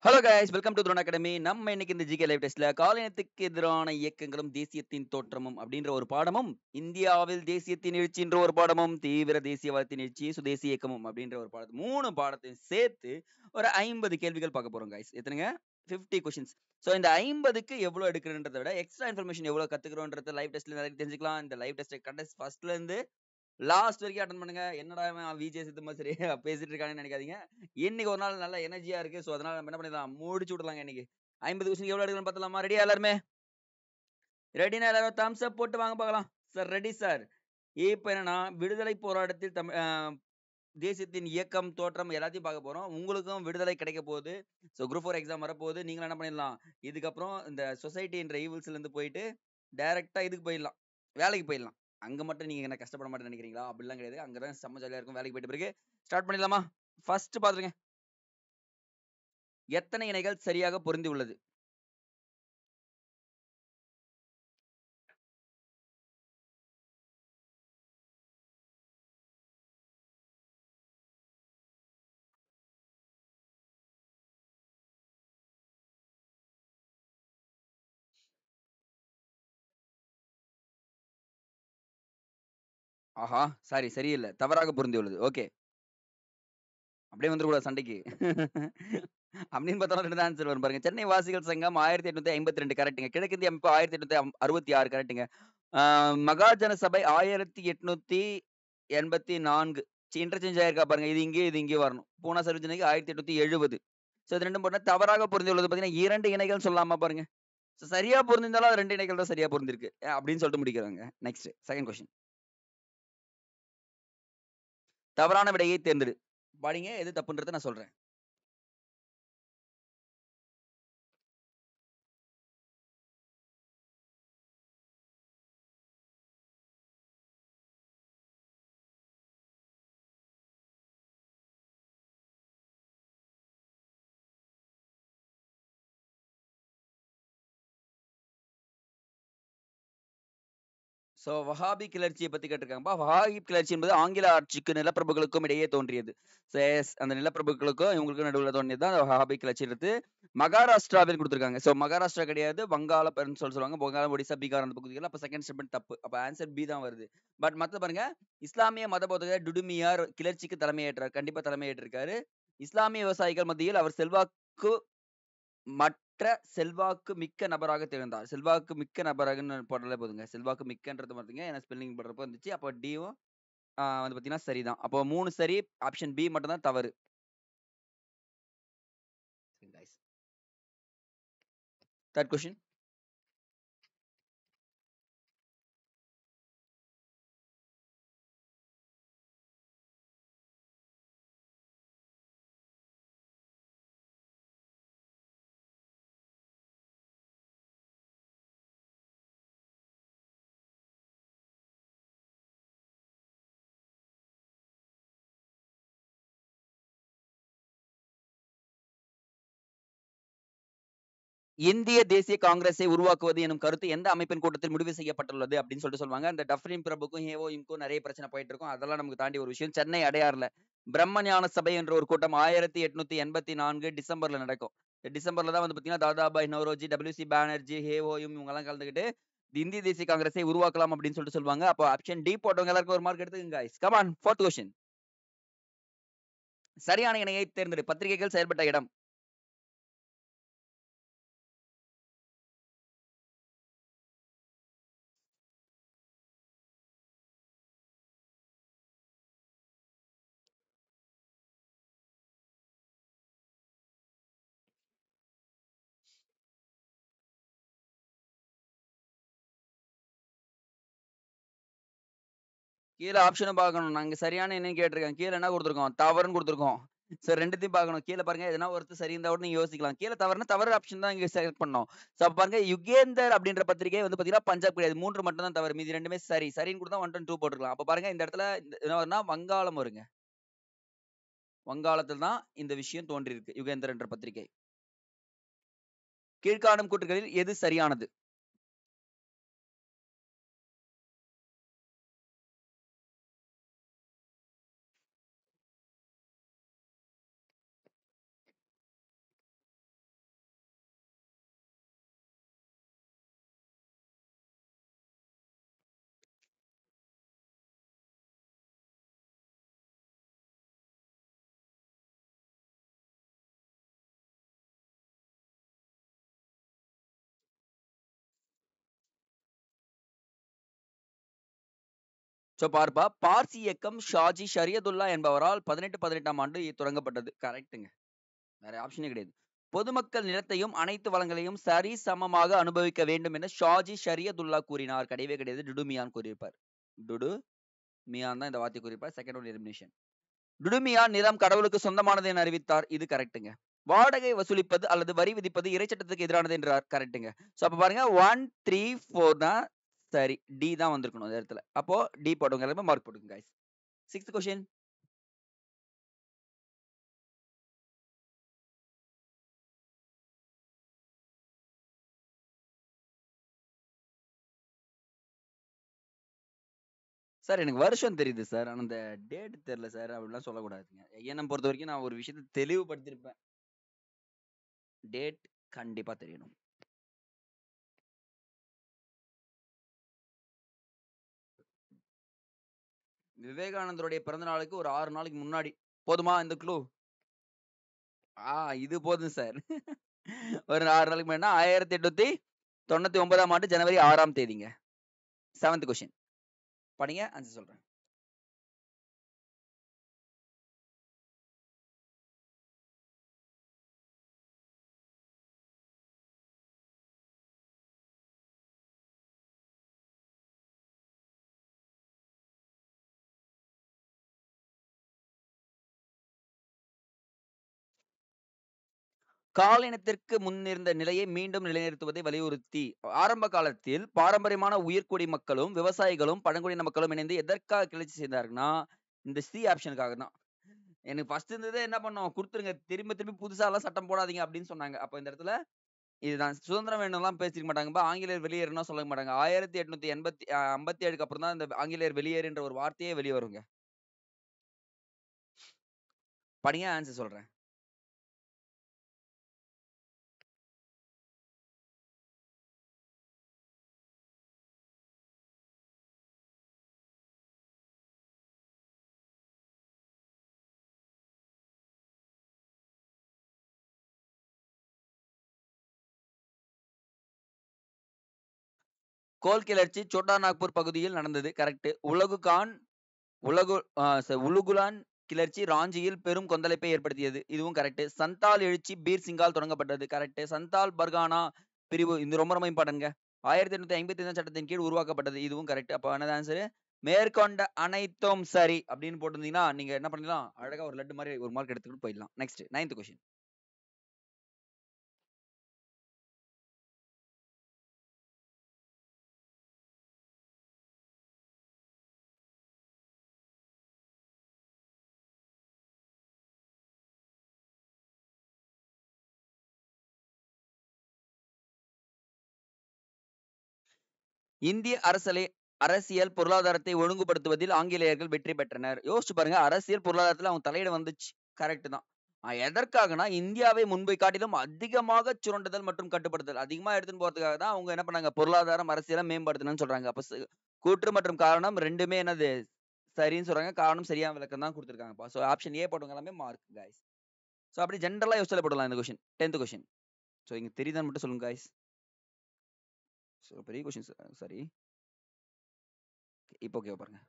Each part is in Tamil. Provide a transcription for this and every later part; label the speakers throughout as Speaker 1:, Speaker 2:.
Speaker 1: Hello guys welcome to Throne Academy. நம்ம இன்னைக்கு இந்த ஜிகே லைவ் டெஸ்ட்ல காலினத்துக்கு எதிரான இயக்கங்களும் தேசியத்தின் தோற்றமும் அப்படின்ற ஒரு பாடமும், இந்தியாவில் தேசியத்தின் எழுச்சின்ற ஒரு பாடமும், தீவிர தேசியவாதத்தின் எழுச்சி சுதேசி இயக்கமும் அப்படின்ற ஒரு பாடத்தை 3 பாடத்தையும் சேர்த்து ஒரு 50 கேள்விகள் பார்க்க போறோம் கைஸ். எத்தனைங்க? 50 கொஸ்டின்ஸ். ஸோ இந்த 50க்கு எவ்வளோ எடுக்கிறன்றதை விட எக்ஸ்ட்ரா இன்ஃபர்மேஷன் எவ்வளோ கத்துக்கிறோன்றத லைவ் டெஸ்ட்ல நிறைய தெரிஞ்சுக்கலாம். இந்த லைவ் டெஸ்ட் கண்டஸ்ட் ஃபர்ஸ்ட்ல இருந்து லாஸ்ட் வரைக்கும் அட்டன் பண்ணுங்க. என்னடா இவன் விஜய் சித்து சரி பேசிட்டு இருக்காங்கன்னு நினைக்காதீங்க. இன்னைக்கு ஒரு நாள் நல்ல எனர்ஜியா இருக்கு. ஸோ அதனால நம்ம என்ன பண்ணிடலாம், முடிச்சு விடலாங்க இன்னைக்கு. 50 கொஸ்டின் எவ்வளவு எடுக்கணும்னு பார்த்தலாமா? ரெடியா எல்லாருமே? ரெடினா எல்லாரும் தம்ஸ் அப் போட்டு வாங்க பார்க்கலாம். Sir ready sir. இப்போ என்னன்னா விடுதலை போராட்டத்தில் தேசியத்தின் இயக்கம் தோற்றம் எல்லாத்தையும் பார்க்க போறோம். உங்களுக்கும் விடுதலை கிடைக்க போகுது. ஸோ குரூப் 4 எக்ஸாம் வரப்போகுது. நீங்களும் என்ன பண்ணிடலாம், இதுக்கப்புறம் இந்த சொசைட்டி என்ற ஈவில்ஸ்ல இருந்து போயிட்டு டைரக்டா இதுக்கு போயிடலாம், வேலைக்கு போயிடலாம். அங்க மட்டும் நீங்க என்ன கஷ்டப்பட மாட்டேன்னு நினைக்கிறீங்களா? அப்படிலாம் கிடையாது. அங்கதான் செம்ம ஜாலியா இருக்கும். வேலைக்கு போயிட்டு பிறகு ஸ்டார்ட் பண்ணிடலாமா? ஃபர்ஸ்ட் பாத்துருங்க. எத்தனை இணைகள் சரியாக பொருந்தி உள்ளது? ஆஹா, சாரி சரியில்லை, தவறாக பொருந்தி உள்ளது. ஓகே, அப்படியே வந்துடக்கூடாது சண்டைக்கு. அப்படின்னு பார்த்தாலும் ரெண்டு தான் ஆன்சர் வரும் பாருங்க. சென்னை வாசிகள் சங்கம் 1852 கரெக்டுங்க. கிழக்கிந்திய அமைப்பு 1866 கரெக்டுங்க. மகாஜன சபை 1884 இன்டர்சேஞ்ச் ஆயிருக்கா பாருங்க. இது இங்கே வரணும். பூனா சர்வஜனிக்கு 1870. ஸோ இது ரெண்டும் போட்டா தவறாக பொருந்தி உள்ளது பார்த்தீங்கன்னா 2 இணைகள் சொல்லலாமா பாருங்க. ஸோ சரியா பொருந்திருந்தாலும் அது 2 இணைகள் தான் சரியா பொருந்திருக்கு அப்படின்னு சொல்லிட்டு முடிக்கிறாங்க. Next second question. தவறான விடையை தேர்ந்தெடு. படிங்க, எது தப்புன்றதை நான் சொல்றேன். ஸோ வஹாபி கிளர்ச்சியை பத்தி கேட்டிருக்காங்கப்பா. வஹாபி கிளர்ச்சி என்பது ஆங்கில ஆட்சிக்கு நிலப்பிரபுகளுக்கும் இடையே தோன்றியது. அந்த நிலப்பிரபுகளுக்கும் இவங்களுக்கும் நடுவில் தோன்றியது தான் வஹாபி கிளர்ச்சி எடுத்து மகாராஷ்டிராவில் கொடுத்துருக்காங்க. ஸோ மகாராஷ்டிரா கிடையாது, வங்காள சொல்லுவாங்க. வங்காளம், ஒடிசா, பீகார் அந்த பகுதிகள். அப்போ செகண்ட் ஸ்டெப்மெண்ட் தப்பு. அப்போ ஆன்சர் பி தான் வருது. பட் மற்ற பாருங்க, இஸ்லாமிய மத போதகர் டுடுமியார் கிளர்ச்சிக்கு தலைமையேற்றார். கண்டிப்பா தலைமையேற்றிருக்காரு. இஸ்லாமிய விவசாயிகள் மத்தியில் அவர் செல்வாக்கு மற்ற செல்வாக்கு மிக்க நபராக திகழ்ந்தார். செல்வாக்கு மிக்க நபராகன்னு போட்டாலே போதுங்க. செல்வாக்கு மிக்கன்றது பாத்தீங்க, ஏன்னா ஸ்பெல்லிங் போடுறப்ப வந்துச்சு. அப்போ டியும் வந்து பாத்தீங்கன்னா சரிதான். அப்போ 3 சரி, ஆப்ஷன் பி மட்டும் தான் தவறு. Third question. இந்திய தேசிய காங்கிரஸை உருவாக்குவது எனும் கருத்து எந்த அமைப்பின் கூட்டத்தில் முடிவு செய்யப்பட்டுள்ளது அப்படின்னு சொல்லிட்டு சொல்லுவாங்க. அந்த டஃப்ரின் பிரபுக்கும் ஹேவோயிம்க்கும் நிறைய பிரச்சனை போயிட்டு இருக்கும். அதெல்லாம் நமக்கு தாண்டி ஒரு விஷயம். சென்னை அடையாறுல பிரம்ம ஞான சபை என்ற ஒரு கூட்டம் 1884 டிசம்பர்ல நடக்கும். டிசம்பர்ல தான் வந்து பாத்தீங்கன்னா தாதாபாய் நவ்ரோஜி, டபிள்யூசி பானர்ஜி, ஹேவோயும் இவங்க எல்லாம் கலந்துக்கிட்டு இந்திய தேசிய காங்கிரஸை உருவாக்கலாம் அப்படின்னு சொல்லிட்டு சொல்லுவாங்க. அப்போ ஆப்ஷன் டி போட்டவங்க எல்லாருக்கும் ஒரு மார்க் எடுத்துக்கங்க guys. Come on, fourth question. சரியான இணையை தேர்ந்தெடு. பத்திரிகைகள் செயல்பட்ட இடம். கீழே ஆப்ஷனும் பார்க்கணும். நாங்க சரியான என்னன்னு கேட்டிருக்கேன். கீழே என்ன கொடுத்துருக்கோம்? தவறுன்னு கொடுத்துருக்கோம். சரி, ரெண்டுத்தையும் பார்க்கணும். கீழே பாருங்க, எதனா ஒருத்தர் சரி இருந்தா கூட நீங்க யோசிக்கலாம். கீழே தவறுனா தவறு ஆப்ஷன் தான் இங்க செலக்ட் பண்ணோம். ஸோ அப்ப பாருங்க, யுகேந்தர் அப்படின்ற பத்திரிகை வந்து பாத்தீங்கன்னா பஞ்சாப் கிடையாது. 3 மட்டும் தான் தவறு. மீதி ரெண்டுமே சரி. சரின்னு கொடுத்தா 1 2 போட்டுருக்கலாம். அப்ப பாருங்க, இந்த இடத்துல என்ன வரும்னா வங்காளம் வருங்க. வங்காளத்தில் தான் இந்த விஷயம் தோன்றியிருக்கு. யுகேந்தர் என்ற பத்திரிகை. கீழ்காணும் கூற்றுகளில் எது சரியானது? சோ பார்ப்பா, பார்சி இயக்கம் ஷாஜி ஷரியதுல்லா என்பவரால் 1818ஆம் ஆண்டு தொடங்கப்பட்டது. கரெக்ட்டுங்க. வேற ஆப்ஷனே கிடையாது. பொதுமக்கள் நிலத்தையும் அனைத்து வளங்களையும் சரி சமமாக அனுபவிக்க வேண்டும் என ஷாஜி ஷரியதுல்லா கூறினார். கிடையவே கிடையாது. டுடுமியான் கூறியிருப்பார். டுடு மியான் தான் இந்த வார்த்தை கூறியிருப்பார். Second one elimination. டுடுமியான் நிலம் கடவுளுக்கு சொந்தமானது என அறிவித்தார். இது கரெக்ட்டுங்க. வாடகை வசூலிப்பது அல்லது வரி விதிப்பது இறைச்சட்டத்துக்கு எதிரானது என்றார். கரெக்ட்டுங்க. சோ அப்ப பாருங்க 1, 3, 4 தான் சரி. டி தான் வந்திருக்கணும் இந்த இடத்துல. அப்போ டி போட்டவங்க எல்லாமே மார்க் போட்டுங்க गाइस. 6th question. சார் எனக்கு வருஷம் தெரியுது சார். ஆனா அந்த டேட் தெரியல சார். அப்படிலாம் சொல்லக்கூடாதுங்க. ஐஎன்எம் பொறுத்தவரைக்கும் நான் ஒரு விஷயத்தை தெளிவுபடுத்தியிருப்பேன். டேட் கண்டிப்பா தெரியணும். விவேகானந்தருடைய பிறந்த நாளுக்கு ஒரு 6 நாளைக்கு முன்னாடி. போதுமா இந்த க்ளூ? இது போதும் சார். ஒரு 6 நாளைக்கு முன்னாடினா 1899ஆம் ஆண்டு ஜனவரி 6ஆம் தேதிங்க. 7th question. படிங்க ஆன்சர் சொல்றேன். காலினத்திற்கு முன்னிருந்த நிலையை மீண்டும் நிலைநிறுத்துவதை வலியுறுத்தி ஆரம்ப காலத்தில் பாரம்பரியமான உயிர்க்குடி மக்களும் விவசாயிகளும் பழங்குடியின மக்களும் இணைந்து எதற்காக கிளர்ச்சி செய்தார்கள்னா இந்த சி ஆப்ஷனுக்காக தான். எனக்கு ஃபர்ஸ்ட் இருந்ததே என்ன பண்ணோம் கொடுத்துருங்க திரும்ப திரும்பி புதுசா எல்லாம் சட்டம் போடாதீங்க அப்படின்னு சொன்னாங்க. அப்ப இந்த இடத்துல இதுதான் சுதந்திரம் வேணும்லாம் பேசிக்க மாட்டாங்க. ஆங்கிலேயர் வெளியேறுனா சொல்ல மாட்டாங்க. 1857க்கு அப்புறம் தான் இந்த ஆங்கிலேயர் வெளியேறுன்ற ஒரு வார்த்தையே வெளியே வருங்க. படிங்க ஆன்சர் சொல்றேன். கோல் கிளர்ச்சி சோட்டா நாக்பூர் பகுதியில் நடந்தது. கரெக்ட். உலுகுலான் கிளர்ச்சி ராஞ்சியில் பெரும் கொந்தளிப்பை ஏற்படுத்தியது. இதுவும் கரெக்ட். சந்தால் எழுச்சி பீர் சிங்கால் தொடங்கப்பட்டது. கரெக்ட். சந்தால் பர்கானா பிரிவு இது ரொம்ப ரொம்ப இம்பார்ட்டன்ட்ங்க. 1855 சட்டத்தின் கீழ் உருவாக்கப்பட்டது. இதுவும் கரெக்ட். அப்ப என்னது ஆன்சர்? மேற்கொண்ட அனைத்தும் சரி அப்படின்னு போட்டிருந்தீங்கன்னா நீங்க என்ன பண்ணலாம்? அழகா ஒரு லட்டு மாதிரி ஒரு மார்க் எடுத்துக்கிட்டு போயிடலாம். Next 9th question. இந்திய அரசியல் பொருளாதாரத்தை ஒழுங்குபடுத்துவதில் ஆங்கிலேயர்கள் வெற்றி பெற்றனர். யோசிச்சு பாருங்க அரசியல் பொருளாதாரத்துல அவங்க தலையிட வந்துச்சு. கரெக்ட் தான். எதற்காகனா இந்தியாவை முன்பை காட்டிலும் அதிகமாக சுரண்டுதல் மற்றும் கட்டுப்படுத்தல் அதிகமா எடுத்துன்னு போறதுக்காக தான் அவங்க என்ன பண்ணாங்க பொருளாதாரம் அரசியலை மேம்படுத்தணும்னு சொல்றாங்க. அப்ப கூற்று மற்றும் காரணம் ரெண்டுமே என்னது சரின்னு சொல்றாங்க. காரணம் சரியான விளக்கம் தான் கொடுத்துருக்காங்கப்பா. ஸோ ஆப்ஷன் ஏ போட்டவங்க எல்லாமே மார்க் गाइस. ஸோ அப்படி ஜென்ரலா யோசிச்சு போடலாம் இந்த கொஸ்டின் 10th क्वेश्चन. ஸோ இங்க தெரியுதான்னு மட்டும் சொல்லுங்க गाइस. ஸோ பெரிய கொஸ்டின் சரி. இப்போ ஓகே பாருங்க.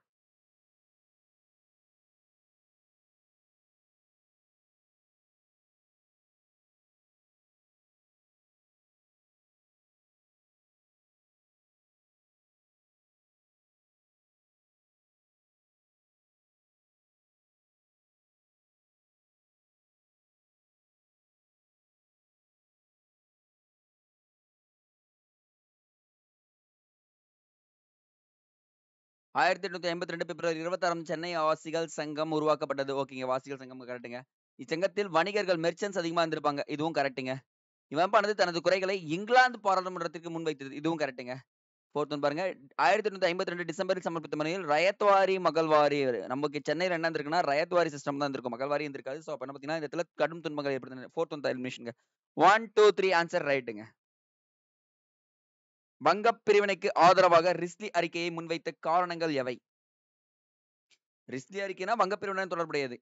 Speaker 1: ஆயிரத்தி எட்நூத்தி 52 பிப்ரவரி 26 சென்னை வாசிகள் சங்கம் உருவாக்கப்பட்டது. ஓகேங்க வாசிகள் சங்கம் கரெக்டுங்க. இச்சங்கத்தில் வணிகர்கள் மெர்ச்சன்ஸ் அதிகமா இருந்திருப்பாங்க. இதுவும் கரெக்டுங்க. இவன் பண்ணது தனது குறைகளை இங்கிலாந்து பாராளுமன்றத்திற்கு முன்வைத்தது. இதுவும் கரெக்டுங்க. போர்த்து பாருங்க 1852 டிசம்பரில் சமர்ப்பித்த மனையில் ரயத்வாரி மகள்வாரி நமக்கு சென்னையில் என்ன இருக்குன்னா ரயத்வாரி சிஸ்டம் தான் இருக்கும். மகள்வாரி இருந்திருக்காது. ஸோ அப்ப என்ன பார்த்தீங்கன்னா இந்த இடத்துல கடும் துன்பங்கள் ஏற்படுத்தின. ஃபோர்த் ஒன் எலிமினேஷன் 1, 2, 3 ஆன்சர் ரைட்டுங்க. வங்கப் பிரிவினைக்கு ஆதரவாக ரிஸ்லி அறிக்கையை முன்வைத்த காரணங்கள் எவை? ரிஸ்லி அறிக்கைனா வங்கப் பிரிவினை தொடர்புடையது.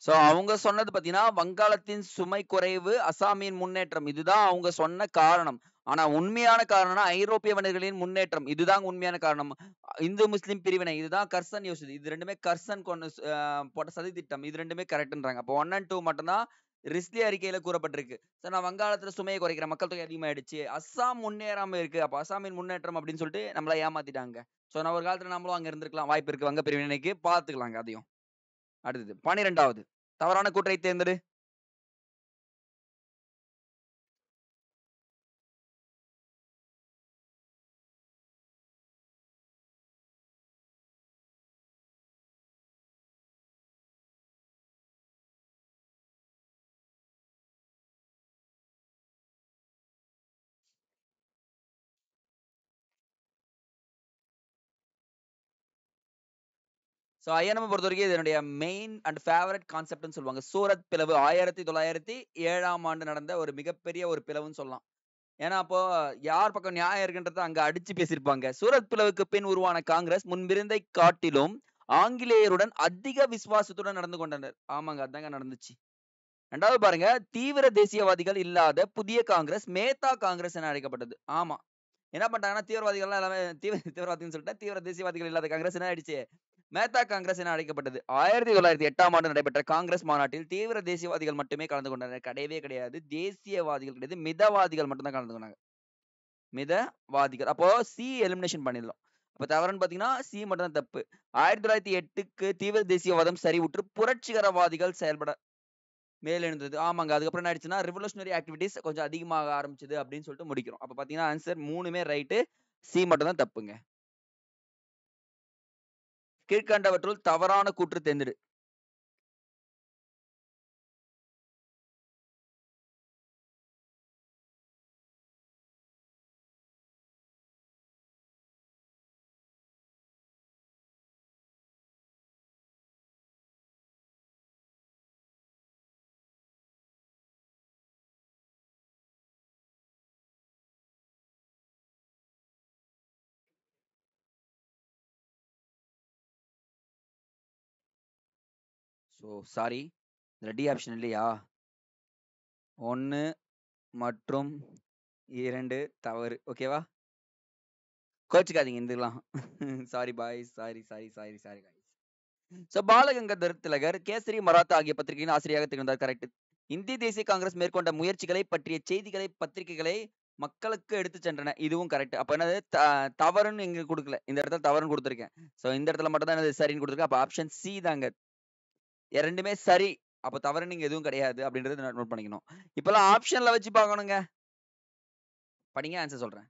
Speaker 1: சோ அவங்க சொன்னது பாத்தீங்கன்னா, வங்காளத்தின் சுமை குறைவு, அசாமின் முன்னேற்றம். இதுதான் அவங்க சொன்ன காரணம். ஆனா உண்மையான காரணம்னா, ஐரோப்பிய வணிகர்களின் முன்னேற்றம். இதுதான் உண்மையான காரணம். இந்து, முஸ்லிம் பிரிவினை. இதுதான் கர்சன் யோசிச்சது. இது 2மே கர்சன் கொண்டு போட்ட சதித்திட்டம். இது 2மே கரெக்ட்ன்றாங்க. அப்போ 1 அண்ட் 2 மட்டும் தான் ரிஸ்லி அறிக்கையில கூறப்பட்டிருக்கு. நான் வங்காளத்துல சுமைய குறைக்கிறேன். மக்கள் தொகை அதிகமாயிடுச்சு. அஸ்ஸாம் முன்னேறாம இருக்கு. அப்ப அஸ்ஸாமின் முன்னேற்றம் அப்படின்னு சொல்லிட்டு நம்மள ஏமாத்திட்டாங்க. நான் ஒரு காலத்துல நம்மளும் அங்க இருந்திருக்கலாம். வாய்ப்பு இருக்கு. வங்க பிரிவினைக்கு பாத்துக்கலாங்க அதையும். அடுத்தது 12வது தவறான கூற்றை தேர்ந்தெடு. ஐஎன்எம் பொறுத்தவரைக்கும் இது என்னுடைய மெயின் அண்ட் ஃபேவரட் கான்செப்ட்னு சொல்லுவாங்க. சூரத் பிளவு 1907ஆம் ஆண்டு நடந்த ஒரு மிகப்பெரிய ஒரு பிளவுன்னு சொல்லலாம். ஏன்னா, அப்போ யார் பக்கம் நியாயம் இருக்குன்றத அங்க அடிச்சு பேசியிருப்பாங்க. சூரத் பிளவுக்கு பின் உருவான காங்கிரஸ் முன்பிருந்தை காட்டிலும் ஆங்கிலேயருடன் அதிக விசுவாசத்துடன் நடந்து கொண்டனர். ஆமாங்க, அதாங்க நடந்துச்சு. 2வது பாருங்க, தீவிர தேசியவாதிகள் இல்லாத புதிய காங்கிரஸ் மேத்தா காங்கிரஸ் என அழைக்கப்பட்டது. ஆமா. என்ன பண்ணிட்டாங்கன்னா, தீவிரவாதிகள்லாம் எல்லாமே தீவிரவாதின்னு சொல்லிட்டேன். தீவிர தேசியவாதிகள் இல்லாத காங்கிரஸ் என்ன ஆயிடுச்சு? மேத்தா காங்கிரஸ் என அழைக்கப்பட்டது. 1908ஆம் ஆண்டு நடைபெற்ற காங்கிரஸ் மாநாட்டில் தீவிர தேசியவாதிகள் மட்டுமே கலந்து கொண்டனர். கிடையவே கிடையாது. தேசியவாதிகள் கிடையாது. மிதவாதிகள் மட்டும் தான் கலந்து கொண்டாங்க. மிதவாதிகள். அப்போ சி எலிமினேஷன் பண்ணிடலாம். அப்ப தவறுன்னு பாத்தீங்கன்னா, சி மட்டும் தான் தப்பு. 1908க்கு தீவிர தேசியவாதம் சரிவுற்று புரட்சிகரவாதிகள் செயல்பட மேலெழுந்தது. ஆமாங்க. அதுக்கப்புறம் என்ன ஆயிடுச்சுன்னா, ரிவல்யூஷனரி ஆக்டிவிட்டீஸ் கொஞ்சம் அதிகமாக ஆரம்பிச்சது அப்படின்னு சொல்லிட்டு முடிக்கிறோம். அப்ப பாத்தீங்கன்னா, ஆன்சர் 3மே ரைட்டு. சி மட்டும் தான் தப்புங்க. கீழ்க்கண்டவற்றுள் தவறான கூற்று தேர்ந்தெடு. சாரி. இதுல டி ஆப்ஷன் இல்லையா? 1 மற்றும் 2 தவறு. ஓகேவா? கோச்சுக்காதீங்க இதெல்லாம். Sorry boys. Sorry guys. Balagangadhar Tilak, Kesari, Maratha ஆகிய பத்திரிகையின் ஆசிரியராக திகழ்ந்தார். கரெக்ட். இந்திய தேசிய காங்கிரஸ் மேற்கொண்ட முயற்சிகளை பற்றிய செய்திகளை பத்திரிகைகளை மக்களுக்கு எடுத்துச் சென்றன. இதுவும் கரெக்ட். அப்ப என்னது தவறுன்னு இங்க குடுக்கல. இந்த இடத்துல தவறுன்னு குடுத்திருக்கேன். இந்த இடத்துல மட்டும் தான் என்னது சரின்னு குடுத்திருக்கேன். அப்ப ஆப்ஷன் சி தாங்க. 2மே சரி. அப்ப தவறுன்னு இங்க எதுவும் கிடையாது அப்படின்றத நோட் பண்ணிக்கணும். இப்பலாம் ஆப்ஷன்ல வச்சு பார்க்கணுங்க. படிங்க, ஆன்சர் சொல்றேன்.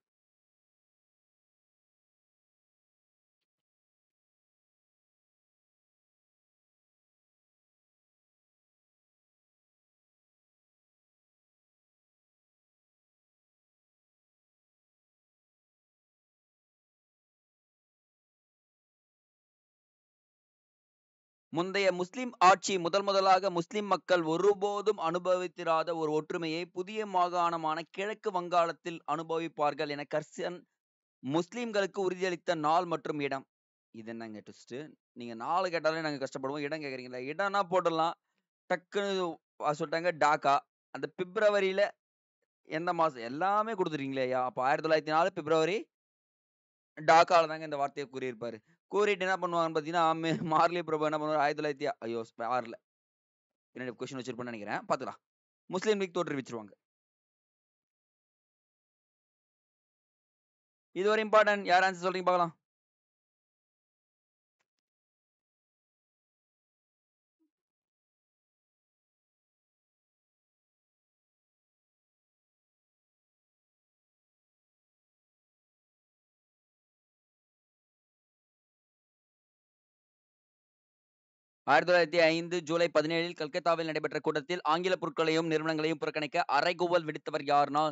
Speaker 1: முந்தைய முஸ்லிம் ஆட்சி முதலாக முஸ்லிம் மக்கள் ஒருபோதும் அனுபவித்திராத ஒரு ஒற்றுமையை புதிய மாகாணமான கிழக்கு வங்காளத்தில் அனுபவிப்பார்கள் என கர்சன் முஸ்லிம்களுக்கு உறுதியளித்த நாள் மற்றும் இடம். இது என்னங்க ட்விஸ்ட்? நீங்க நாள் கேட்டாலே நாங்க கஷ்டப்படுவோம். இடம் கேக்குறீங்களா? இடம்னா போட்டுடலாம். டக்குன்னு சொல்லிட்டாங்க டாக்கா. அந்த பிப்ரவரியில எந்த மாசம்? எல்லாமே குடுத்துட்டீங்களேய்யா! அப்ப 1904 பிப்ரவரி டாக்கால தாங்க இந்த வார்த்தைய கூறியிருப்பாரு. கூறிட்டு என்ன பண்ணுவாங்கன்னு பார்த்தீங்கன்னா, மார்லி பிரபு என்ன பண்ணுவாரு 1900 ஐயோ! 6ல பின்னாடி கொஸ்டின் வச்சிருப்பேன்னு நெனைக்கிறேன். பார்த்துக்கலாம். முஸ்லீம் லீக் தோற்றுவிச்சுருவாங்க. இது ஒரு இம்பார்ட்டன்ட். யார் ஆன்சர் சொல்றீங்க பார்க்கலாம். ஆயிரத்தி தொள்ளாயிரத்தி 5 ஜூலை 17ல் கல்கத்தாவில் நடைபெற்ற கூட்டத்தில் ஆங்கில பொருட்களையும் நிறுவனங்களையும் புறக்கணிக்க அறைகூவல் விடுத்தவர் யாருன்னா,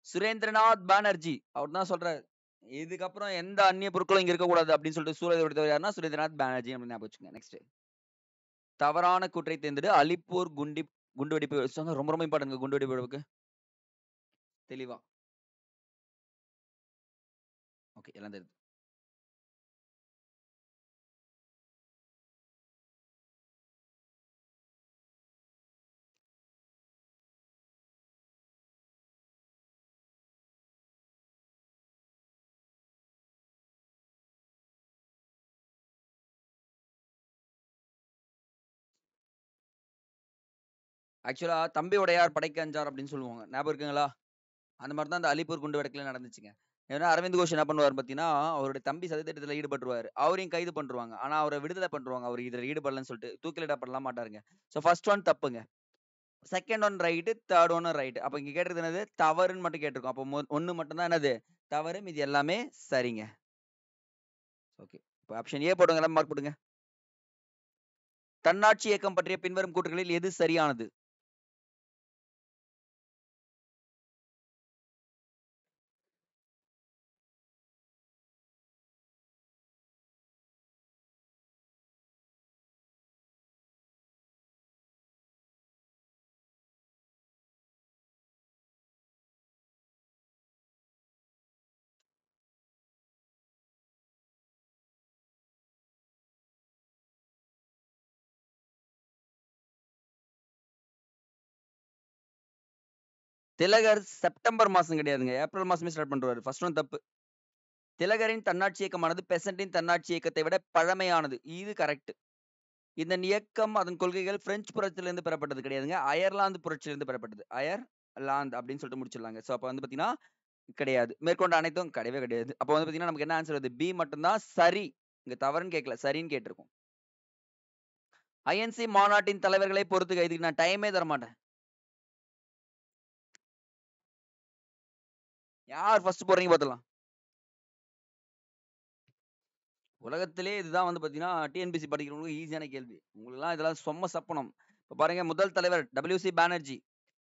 Speaker 1: சுரேந்திரநாத் பானர்ஜி. அவர் தான் சொல்றாரு. இதுக்கப்புறம் எந்த அந்நிய பொருட்களும் இங்க இருக்கக்கூடாது அப்படின்னு சொல்லிட்டு சூழலை விடுத்தவர் யாருன்னா, சுரேந்திரநாத் பானர்ஜி அப்படின்னு ஞாபகம் வச்சுக்கோங்க. நெக்ஸ்ட். தவறான கூற்றை தேர்ந்தெடு. அலிப்பூர் குண்டுவெடிப்பு ரொம்ப ரொம்ப இம்பார்ட்டன்ட் குண்டுவெடிப்பு தெளிவா. ஓகே, எல்லாம் தெரியுது. ஆக்சுவலா தம்பி உடையார் படைக்கு அஞ்சார் அப்படின்னு சொல்லுவாங்க. ஞாபகம் இருக்குங்களா? அந்த மாரி தான் அந்த அலிப்பூர் குண்டு வழக்குல நடந்துச்சுங்க. ஏன்னா அரவிந்த் கோஷ் என்ன பண்ணுவாரு பார்த்தீங்கன்னா, அவருடைய தம்பி சதித்திட்டத்துல ஈடுபட்டுருவாரு. அவரையும் கைது பண்ருவாங்க. ஆனா அவர விடுதலை பண்ருவாங்க. அவரு இதுல ஈடுபடலன்னு சொல்லிட்டு. தூக்கிலிடப்படலாம் மாட்டாருங்க. ஸோ ஃபர்ஸ்ட் ஒன் தப்புங்க. செகண்ட் ஒன் ரைட்டு, தேர்ட் ஒன்னும் ரைட்டு. அப்ப இங்க கேட்டது என்னது? தவறுன்னு மட்டும் கேட்டிருக்கோம். அப்போ 1 மட்டும் தான் என்னது? தவறு. மீதி எல்லாமே சரிங்க. ஓகே. இப்ப ஆப்ஷன் ஏ போடுங்க. எல்லாம் மார்க் போடுங்க. தன்னாட்சி இயக்கம் பற்றிய பின்வரும் கூற்றுகளில் எது சரியானது? திலகர் செப்டம்பர் மாசம் கிடையாதுங்க. ஏப்ரல் மாசமே ஸ்டார்ட் பண்ணிருவாரு. ஃபர்ஸ்ட் ஒன் தப்பு. திலகரின் தன்னாட்சி இயக்கமானது பெசன்ட்டின் தன்னாட்சி இயக்கத்தை விட பழமையானது. இது கரெக்ட். இந்த இயக்கம் அதன் கொள்கைகள் பிரெஞ்சு புரட்சியிலிருந்து பெறப்பட்டது கிடையாதுங்க. அயர்லாந்து புரட்சியிலிருந்து பெறப்பட்டது. அயர்லாந்து அப்படின்னு சொல்லிட்டு முடிச்சிடலாங்க. ஸோ அப்ப வந்து பார்த்தீங்கன்னா, கிடையாது. மேற்கொண்ட அனைத்தும் கிடையவே கிடையாது. அப்ப வந்து பார்த்தீங்கன்னா, நமக்கு என்ன ஆன்சர் வருது? பி மட்டும் தான் சரி. இங்க தவறுன்னு கேட்கல. சரின்னு கேட்டிருக்கும். ஐஎன்சி மாநாட்டின் தலைவர்களை பொறுத்துக. இதுக்கு நான் டைமே தர மாட்டேன். யார் ஃபர்ஸ்ட் போடுறீங்க பார்த்துடலாம். உலகத்திலே இதுதான் வந்து பார்த்தீங்கன்னா, டிஎன்பிஎஸ்சி படிக்கிறவங்களுக்கு ஈஸியான கேள்வி. உங்களுக்கெல்லாம் இதெல்லாம் செம்ம சப்பனம். இப்ப பாருங்க, முதல் தலைவர் டபிள்யூசி பானர்ஜி,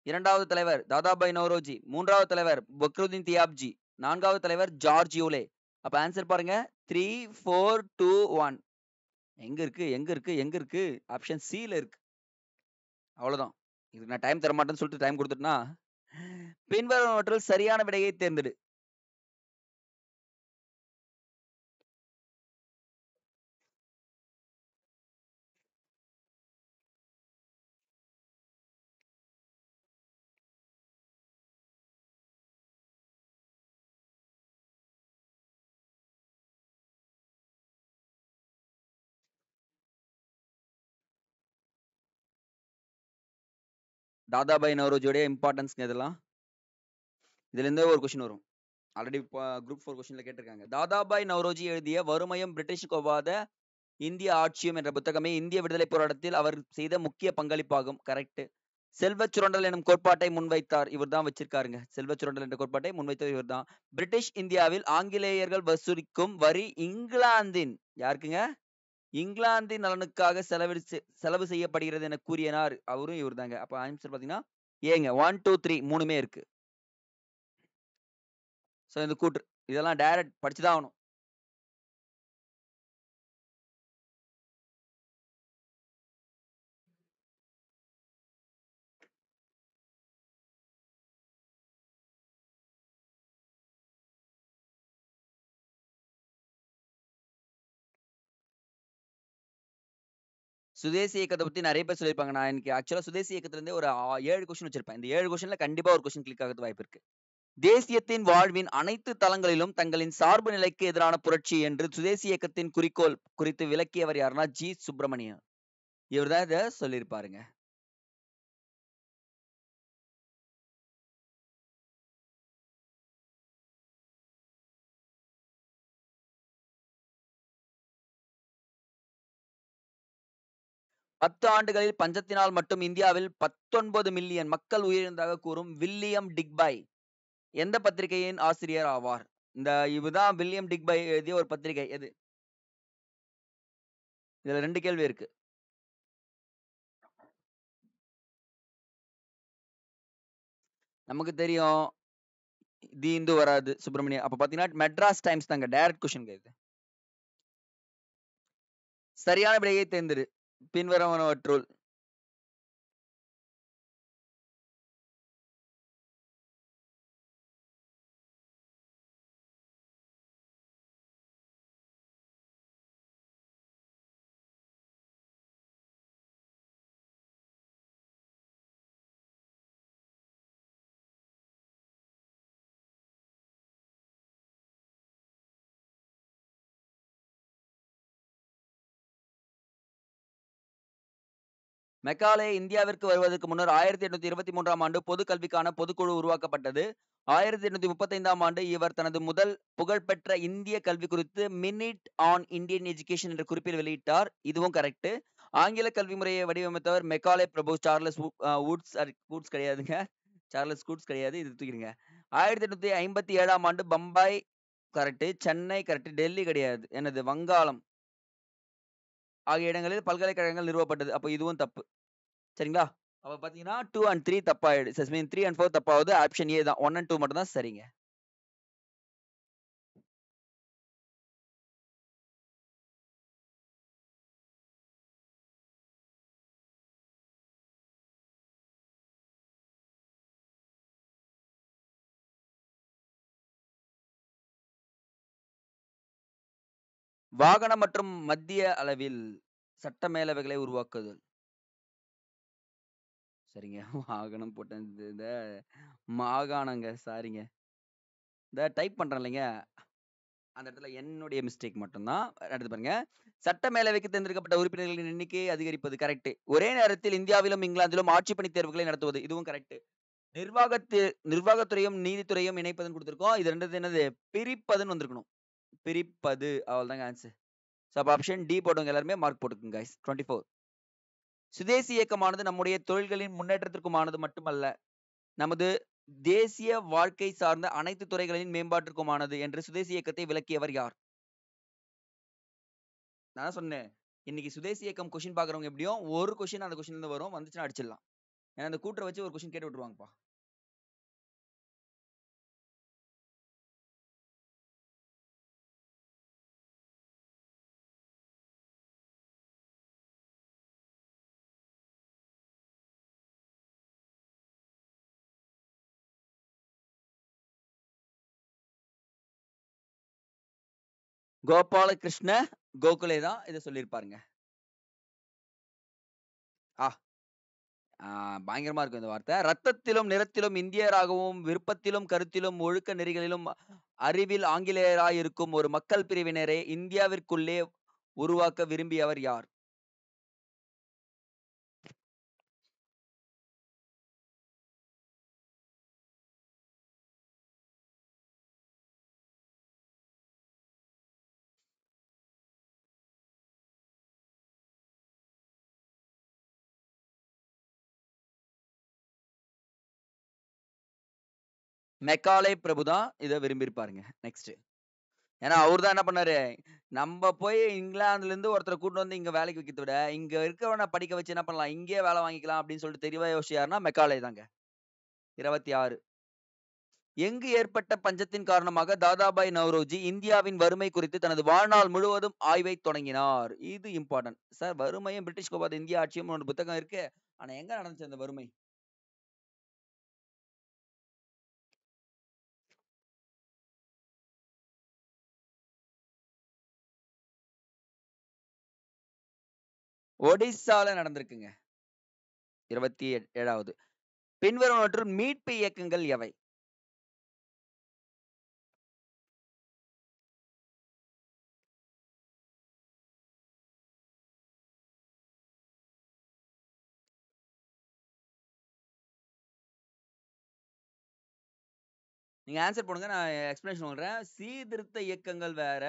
Speaker 1: 2வது தலைவர் தாதாபாய் நௌரோஜி, 3வது தலைவர் பக்ருதீன் தியாப்ஜி, 4வது தலைவர் ஜார்ஜ் யூலே. அப்ப ஆன்சர் பாருங்க 3, 4, 2, 1. எங்க இருக்கு? எங்க இருக்கு? எங்க இருக்கு? ஆப்ஷன் சில இருக்கு. அவ்வளவுதான். இதுக்கு நான் டைம் தர மாட்டேன்னு சொல்லிட்டு டைம் குடுத்துட்டேனா, பின்வருவனவற்றுள் சரியான விடையை தேர்ந்தெடு. தாதாபாய் நௌரோஜியோட இம்பார்ட்டன்ஸ்ங்க இதெல்லாம். இதுல இருந்தே ஒரு கொஸ்டின் வரும். ஆல்ரெடி குரூப் 4 கொஸ்டின்ல கேட்டிருக்காங்க. தாதாபாய் நௌரோஜி எழுதிய வறுமையும் பிரிட்டிஷ் ஒவ்வாத இந்திய ஆட்சியும் என்ற புத்தகமே இந்திய விடுதலை போராட்டத்தில் அவர் செய்த முக்கிய பங்களிப்பாகும். கரெக்ட். செல்வச் சுரண்டல் எனும் கோட்பாட்டை முன்வைத்தார். இவர் தான் வச்சிருக்காருங்க. செல்வச் சுரண்டல் என்ற கோட்பாட்டை முன்வைத்தவர் இவர் தான். பிரிட்டிஷ் இந்தியாவில் ஆங்கிலேயர்கள் வசூலிக்கும் வரி இங்கிலாந்தின் யாருக்குங்க? இங்கிலாந்தின் நலனுக்காக செலவு செய்யப்படுகிறது என கூறினார். அவரும் இவர் தாங்க. அப்ப ஆன்சர் பாத்தீங்கன்னா ஏங்க 1, 2, 3 மூணுமே இருக்கு. சோ இந்த கூற்று இதெல்லாம் டைரக்ட் படிச்சுதான் ஆகணும். சுதேசி இயக்கத்த பத்தி நெறைய பேர் சொல்லியிருப்பாங்க. நான் இன்னைக்கு ஆக்சுவலா சுதேசி இயக்கத்துல இருந்தே ஒரு 7 கொஸ்டின் வச்சிருப்பேன். இந்த 7 கொஸ்டின்ல கண்டிப்பா ஒரு கொஸ்டின் கிளிக் ஆகறதுக்கு வாய்ப்பு இருக்கு. தேசியத்தின் வாழ்வின் அனைத்து தளங்களிலும் தங்களின் சார்பு நிலைக்கு எதிரான புரட்சி என்று சுதேசி இயக்கத்தின் குறிக்கோள் குறித்து விளக்கியவர் யாருன்னா ஜி. சுப்பிரமணியன். இவர் தான் இத சொல்லியிருப்பாருங்க. "10 ஆண்டுகளில் பஞ்சத்தினால் மட்டும் இந்தியாவில் 19 மில்லியன் மக்கள் உயிரிழந்ததாக கூறும் வில்லியம் டிக்பை எந்த பத்திரிகையின் ஆசிரியர் ஆவார்?" இவர் தான் வில்லியம் டிக்பை எழுதிய ஒரு பத்திரிகை எது? இதுல 2 கேள்வி இருக்கு. நமக்கு தெரியும். தி இந்து வராது. சுப்பிரமணியம். அப்ப பாத்தீங்கன்னா மெட்ராஸ் டைம்ஸ் தாங்க. டைரக்ட் கொஸ்டின் இது. சரியான விடையை தேர்ந்தெடு. பின்வருவனவற்றுள் மெக்காலே இந்தியாவிற்கு வருவதற்கு முன்னர் 1823ஆம் ஆண்டு பொதுக் கல்விக்கான பொதுக்குழு உருவாக்கப்பட்டது. 1835ஆம் ஆண்டு இவர் தனது முதல் புகழ்பெற்ற இந்திய கல்வி குறித்து மினிட் ஆன் இந்தியன் எஜுகேஷன் என்ற குறிப்பில் வெளியிட்டார். இதுவும் கரெக்ட். ஆங்கில கல்வி முறையை வடிவமைத்தவர் மெக்காலே பிரபு. சார்லஸ் வூட்ஸ் கிடையாதுங்க. சார்லஸ் கூட்ஸ் கிடையாது. இது தூக்கிடுங்க. 1857ஆம் ஆண்டு பம்பாய் கரெக்ட். சென்னை கரெக்ட். டெல்லி கிடையாது. எனது வங்காளம் ஆகிய இடங்களில் பல்கலைக்கழகங்கள் நிறுவப்பட்டது. அப்போ இதுவும் தப்பு. சரிங்களா? அப்ப பாத்தீங்கன்னா 2 and 3 தப்பாயிடுது. 3 and 4 தப்பாகுது. ஆப்ஷன் ஏ தான். 1 and 2 மட்டும் தான் சரிங்க. வாகனம் மற்றும் மத்திய அளவில் சட்ட மேலவைகளை உருவாக்குதல். சரிங்க. வாகனம் போட்டேன். இந்த மாகாணங்க. சாரிங்க. இந்த டைப் பண்றேன் இல்லைங்க. அந்த இடத்துல என்னுடைய மிஸ்டேக் மட்டும் தான். அடுத்து பாருங்க. சட்ட மேலவைக்கு தேர்ந்தெடுக்கப்பட்ட உறுப்பினர்களின் எண்ணிக்கையை அதிகரிப்பது. கரெக்ட். ஒரே நேரத்தில் இந்தியாவிலும் இங்கிலாந்திலும் ஆட்சிப் பணி தேர்வுகளை நடத்துவது. இதுவும் கரெக்ட். நிர்வாகத்துறையும் நீதித்துறையும் இணைப்பதுன்னு கொடுத்திருக்கோம். இது ரெண்டு என்னது? பிரிப்பதுன்னு வந்திருக்கணும். பிரிப்பது. அவ்வளவுதாங்க ஆன்சர். அப்ப ஆப்ஷன் டி போட்டவங்க எல்லாருமே மார்க் போட்டுக்குங்க guys. 24. சுதேசி இயக்கமானது நம்முடைய தொழில்களின் முன்னேற்றத்திற்குமானது மட்டுமல்ல, நமது தேசிய வாழ்க்கை சார்ந்த அனைத்து துறைகளின் மேம்பாட்டிற்குமானது என்று சுதேசி இயக்கத்தை விளக்கியவர் யார்? நான் சொன்னேன். இன்னைக்கு சுதேசி இயக்கம் கொஸ்டின் பாக்குறவங்க எப்படியும் ஒரு கொஸ்டின் அந்த கொஸ்டின்ல இருந்து வரும். வந்துச்சுன்னா அடிச்சிடலாம். ஏன்னா அந்த கூட்டரை வச்சு ஒரு கொஸ்டின் கேட்டு விட்டுருவாங்கப்பா. கோபாலகிருஷ்ண கோகுலே தான் இதை சொல்லியிருப்பாருங்க. பயங்கரமா இருக்கும் இந்த வார்த்தை. ரத்தத்திலும் நிறத்திலும் இந்தியராகவும் விருப்பத்திலும் கருத்திலும் ஒழுக்க நெறிகளிலும் அறிவில் ஆங்கிலேயராயிருக்கும் ஒரு மக்கள் பிரிவினரை இந்தியாவிற்குள்ளே உருவாக்க விரும்பியவர் யார்? மெக்காலே பிரபு தான் இதை விரும்பியிருப்பாருங்க. நெக்ஸ்ட். ஏன்னா அவர் தான் என்ன பண்ணாரு, நம்ம போய் இங்கிலாந்துல இருந்து ஒருத்தரை கூட்டு வந்து இங்க வேலைக்கு வைக்கிறத விட இங்க இருக்கிறவனை படிக்க வச்சு என்ன பண்ணலாம், இங்கேயே வேலை வாங்கிக்கலாம் அப்படின்னு சொல்லிட்டு தெளிவா யோசிச்சாருன்னா மெக்காலே தாங்க. 26. எங்கு ஏற்பட்ட பஞ்சத்தின் காரணமாக தாதாபாய் நவ்ரோஜி இந்தியாவின் வறுமை குறித்து தனது வாழ்நாள் முழுவதும் ஆய்வை தொடங்கினார்? இது இம்பார்ட்டன்ட் சார். வறுமையும் பிரிட்டிஷ் கோபாத் இந்திய ஆட்சியும் ஒரு புத்தகம் இருக்கு. ஆனா எங்க நடந்துச்சு அந்த வறுமை? ஒடிசால நடந்திருக்குங்க. 27வது. பின்வருவனவற்றுள் மீட்பு இயக்கங்கள் எவை? நீங்க ஆன்சர் போடுங்க. நான் எக்ஸ்பிளனேஷன் சொல்றேன். சீர்திருத்த இயக்கங்கள் வேற,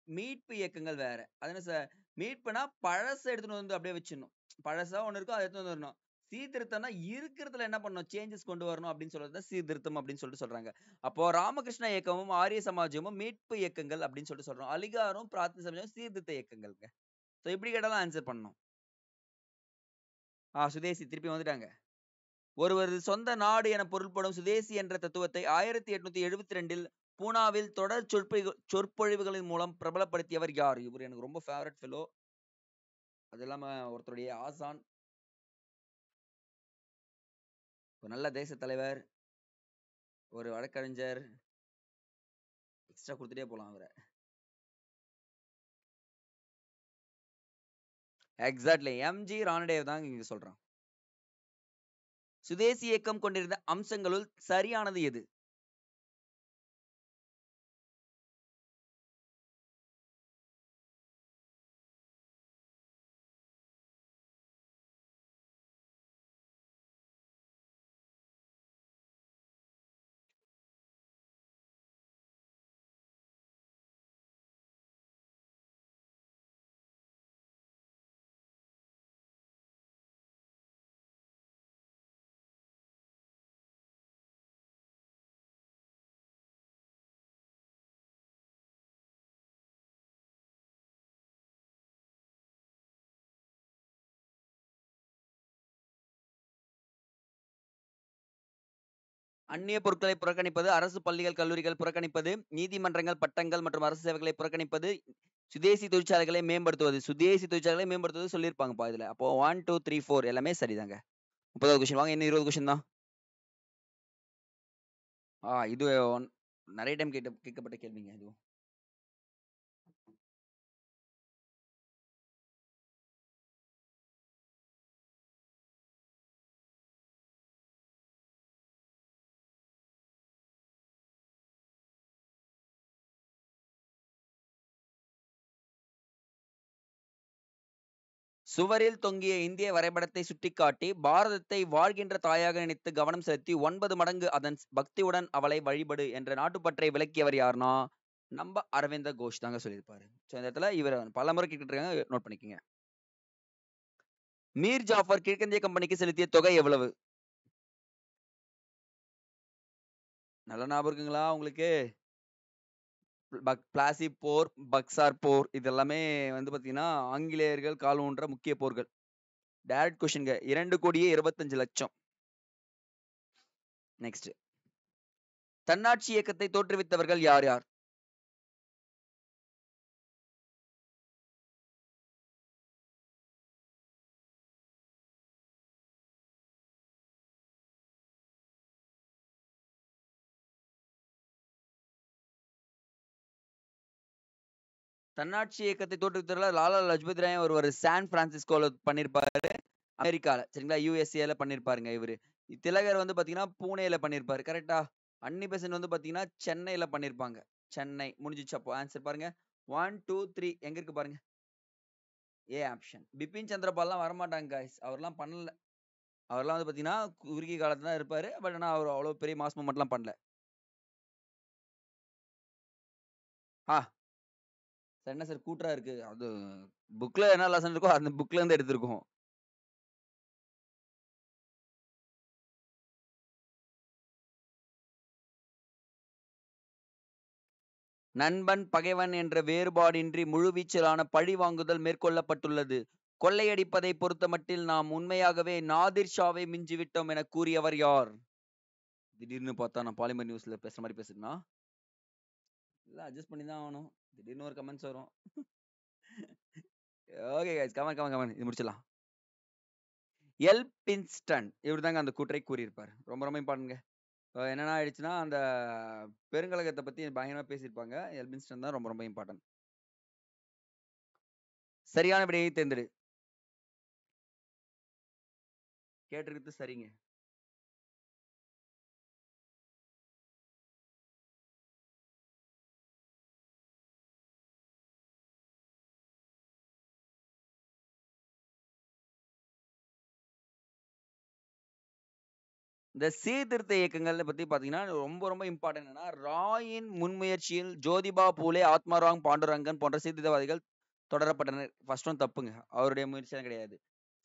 Speaker 1: மீட்பு இயக்கங்கள் வேற. அது என்ன சார்? மீட்புனா பழச எடுத்துட்டு வந்து அப்படியே வச்சிடணும். பழசா ஒண்ணு இருக்கும், அதை எடுத்துட்டு வந்து வரணும். சீர்திருத்தம்னா இருக்கிறதுல என்ன பண்ணணும், சேஞ்சஸ் கொண்டு வரணும் அப்படின்னு சொல்றது சீர்திருத்தம் அப்படின்னு சொல்லிட்டு சொல்றாங்க. அப்போ ராமகிருஷ்ண இயக்கமும் ஆரிய சமாஜமும் மீட்பு இயக்கங்கள் அப்படின்னு சொல்லிட்டு சொல்றோம். அலிகாரும் பிரார்த்தனை சமாஜமும் சீர்திருத்த இயக்கங்கள்ங்க. ஸோ இப்படி கேட்டாலும் ஆன்சர் பண்ணணும். சுதேசி திருப்பி வந்துட்டாங்க. ஒருவரது சொந்த நாடு என பொருள்படும் சுதேசி என்ற தத்துவத்தை 1872இல் பூனாவில் தொடர் சொற்பொழிவுகளின் மூலம் பிரபலப்படுத்தியவர் யார்? இவர் எனக்கு ரொம்ப ஃபேவரட் ஃபெலோ. அது இல்லாம ஒருத்தருடைய ஆசான், ஒரு நல்ல தேச தலைவர், ஒரு வழக்கறிஞர். எக்ஸ்ட்ரா கொடுத்துட்டே போலாம் அவரை. எக்ஸாக்ட்லி எம்ஜி ராணடேவ் தான் இங்க சொல்றான். சுதேசி இயக்கம் கொண்டிருந்த அம்சங்களுள் சரியானது எது? அந்நிய பொருட்களை புறக்கணிப்பது, அரசு பள்ளிகள், கல்லூரிகள் புறக்கணிப்பது, நீதிமன்றங்கள், பட்டங்கள் மற்றும் அரசு சேவைகளை புறக்கணிப்பது, சுதேசி தொழிற்சாலைகளை மேம்படுத்துவது. சுதேசி தொழிற்சாலைகளை மேம்படுத்துவது சொல்லியிருப்பாங்கப்பா இதுல. அப்போ 1, 2, 3, 4 எல்லாமே சரிதாங்க. 30வது கொஸ்டின் வாங்க. இன்னும் 20 கொஸ்டின் தான். இது நிறைய டைம் கேட்கப்பட்ட கேள்விங்க இதுவும். சுவரில் தொங்கிய இந்திய வரைபடத்தை சுட்டிக்காட்டி பாரதத்தை வாழ்கின்ற தாயாக நினைத்து கவனம் செலுத்தி 9 மடங்கு அதன் பக்தியுடன் அவளை வழிபடு என்ற நாட்டுப்பற்றை விளக்கியவர் யாருன்னா நம்ம அரவிந்த கோஷ் தாங்க சொல்லியிருப்பாரு. இந்த இடத்துல இவர் பல முறை கேட்டுட்டு இருக்காங்க, நோட் பண்ணிக்கோங்க. மீர் ஜாஃபர் கிழக்கிந்திய கம்பெனிக்கு செலுத்திய தொகை எவ்வளவு? நல்ல ஞாபகம் இருக்குங்களா உங்களுக்கு? பிளாசி போர், பக்சார் போர் இதெல்லாமே வந்து பாத்தீங்கன்னா ஆங்கிலேயர்கள் கால் ஊன்ற முக்கிய போர்கள். டைரக்ட் கொஸ்டின்ங்க. 2,25,00,000. நெக்ஸ்ட். தன்னாட்சி இயக்கத்தை தோற்றுவித்தவர்கள் யார் யார்? தன்னாட்சி இயக்கத்தை தோற்றுவித்தவர்கள் லாலா லஜ்பத் ராய் ஒருவர் சான் பிரான்சிஸ்கோல பண்ணிருப்பாரு, அமெரிக்கால. சரிங்களா? யூஎஸ்ஏல பண்ணிருப்பாருங்க இவரு. திலகர் வந்து பாத்தீங்கன்னா பூனேல பண்ணிருப்பாரு. கரெக்டா? அன்னி பெசன்ட் வந்து பாத்தீங்கன்னா சென்னையில பண்ணிருப்பாங்க. சென்னை முடிஞ்சிச்சு. அப்போ ஆன்சர் பாருங்க. 1, 2, 3 எங்க இருக்கு பாருங்க. A option. பிபின் சந்திரபால்லாம் வரமாட்டாங்க guys. அவர்லாம் பண்ணல. அவர்லாம் வந்து பாத்தீங்கன்னா குறுகிய காலத்துல தான் இருப்பாரு. பட் ஆனா அவர் அவ்வளவு பெரிய மாஸ் மூமெண்ட்லாம் பண்ணல. என்ன சார் கூட்டரா இருக்கு? அது புக்ல என்ன லெசன் இருக்கோ அந்த புக்ல இருந்து எடுத்திருக்கோம். நண்பன் பகைவன் என்ற வேறுபாடின்றி முழுவீச்சிலான பழி வாங்குதல் மேற்கொள்ளப்பட்டுள்ளது. கொள்ளையடிப்பதை பொறுத்தமட்டில் நாம் உண்மையாகவே நாதிர் ஷாவை மிஞ்சிவிட்டோம் என கூறியவர் யார்? திடீர்னு பார்த்தா நான் பாலிமர் நியூஸ்ல பேசுற மாதிரி பேசுறேன்னா இல்ல அட்ஜஸ்ட் பண்ணி தான் ஆகணும். திடீர்னு ஒரு கமெண்ட்ஸ் வரும். ஓகே கைஸ், கமெண்ட் இது முடிச்சிடலாம். எல்பின்ஸ்டன் இவர் தாங்க அந்த கூற்றை கூறியிருப்பார். ரொம்ப ரொம்ப இம்பார்ட்டன்ட்ங்க. என்னென்ன ஆயிடுச்சுன்னா அந்த பெருங்கழகத்தை பத்தி பயங்கரமா பேசியிருப்பாங்க. எல்பின்ஸ்டன் தான் ரொம்ப ரொம்ப இம்பார்ட்டன்ட். சரியான விடையை தேர்ந்தெடு. கேட்டிருக்கிறது சரிங்க. இந்த சீர்திருத்த இயக்கங்கள் பத்தி பாத்தீங்கன்னா ரொம்ப ரொம்ப இம்பார்ட்டன்ட். என்னன்னா ராயின் முன்முயற்சியில் ஜோதிபா பூலே, ஆத்மாராம் பாண்டுரங்கன் போன்ற சீர்திருத்தவாதிகள் தொடரப்பட்டனர். ஃபர்ஸ்ட் ஒன் தப்புங்க. அவருடைய முயற்சியெல்லாம் கிடையாது.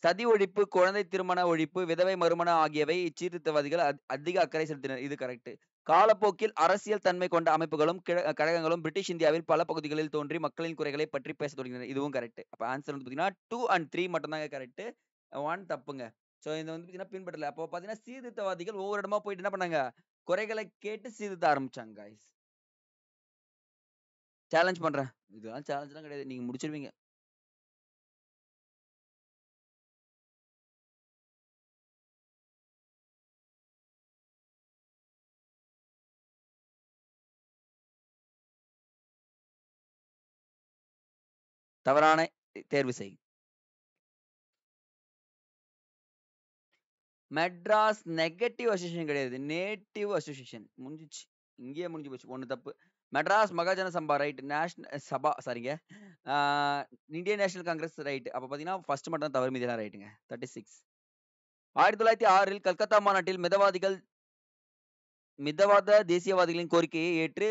Speaker 1: சதி ஒழிப்பு, குழந்தை திருமண ஒழிப்பு, விதவை மறுமணம் ஆகியவை இச்சீர்திருத்தவாதிகள் அதிக அக்கறை செலுத்தினர். இது கரெக்ட். காலப்போக்கில் அரசியல் தன்மை கொண்ட அமைப்புகளும் கழகங்களும் பிரிட்டிஷ் இந்தியாவில் பல பகுதிகளில் தோன்றி மக்களின் குறைகளை பற்றி பேச தொடங்கினர். இதுவும் கரெக்ட். அப்ப ஆன்சர் வந்து பாத்தீங்கன்னா 2 and 3 மட்டும் தாங்க கரெக்ட். 1 தப்புங்க. சோ இது வந்து பாத்தீங்கன்னா பின்பற்றல. அப்போ பாத்தீங்கன்னா சீர்திருத்தவாதிகள் ஒவ்வொரு இடமா போயிட்டு என்ன பண்ணாங்க? குறைகளை கேட்டு சீர்திருத்த ஆரம்பிச்சாங்க guys. சேலஞ்ச் பண்றேன். இதெல்லாம் சேலஞ்ச்லாம் கிடையாது. நீங்க முடிச்சிருவீங்க. தவறான தேர்வு செய். மெட்ராஸ் நெகட்டிவ் அசோசியேஷன் கிடையாது, நேட்டிவ் அசோசியேஷன். முடிஞ்சிச்சு. இங்கேயே முடிஞ்சு போச்சு. ஒண்ணு தப்பு. மெட்ராஸ் மகாஜன சபா ரைட். நேஷனல் சபா சாரிங்க. Indian national Congress right. அப்ப பாத்தீங்கன்னா ஃபர்ஸ்ட் மட்டும் தான் தவறு, மீதியெல்லாம் ரைட்டுங்க. 36. 1906 கல்கத்தா மாநாட்டில் மிதவாத தேசியவாதிகளின் கோரிக்கையை ஏற்று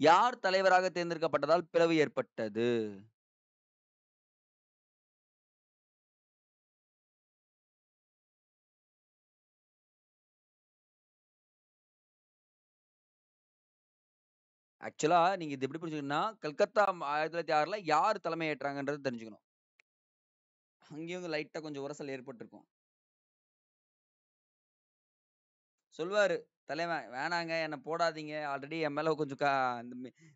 Speaker 1: யார் தலைவராக தேர்ந்தெடுக்கப்பட்டதால் பிளவு ஏற்பட்டது? ஆக்சுவலா நீங்க இது எப்படி புரிஞ்சுக்கணும்னா கல்கத்தா 1906ல யார் தலைமை ஏற்றாங்கன்றது தெரிஞ்சுக்கணும். அங்கேயும் லைட்டா கொஞ்சம் உரசல் ஏற்பட்டிருக்கும். சொல்வாரு தலைவன் வேணாங்க என்ன போடாதீங்க. ஆல்ரெடி என் மேல கொஞ்சம்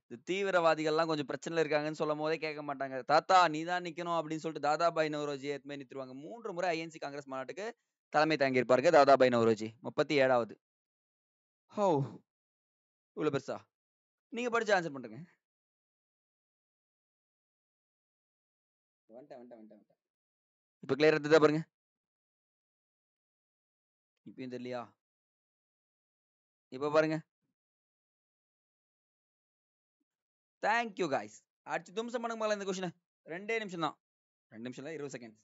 Speaker 1: இந்த தீவிரவாதிகள்லாம் கொஞ்சம் பிரச்சனையில இருக்காங்கன்னு சொல்லும்போதே கேட்க மாட்டாங்க. தாத்தா நீ தான் நிக்கணும் அப்படின்னு சொல்லிட்டு தாதாபாய் நௌரோஜிய எடுத்துன்னு போய் நிறுத்திருவாங்க. 3 முறை ஐஎன்சி காங்கிரஸ் மாநாட்டுக்கு தலைமை தாங்கியிருப்பாருங்க தாதாபாய் நௌரோஜி. 37வது. ஹோ! இவ்ளோ பெருசா? நீங்க படிச்சு ஆன்சர் பண்ணுங்க. வந்துட்டேன். இப்ப கிளியரா தெரியுதா பாருங்க. இப்பயும் தெரியலையா? இப்ப பாருங்க. Thank you guys. அடுத்து தும்சம் பண்ணுங்க மகள இந்த கொஸ்டின். 2 நிமிஷம் தான். 2 நிமிஷம் இல்ல 20 செகண்ட்ஸ்.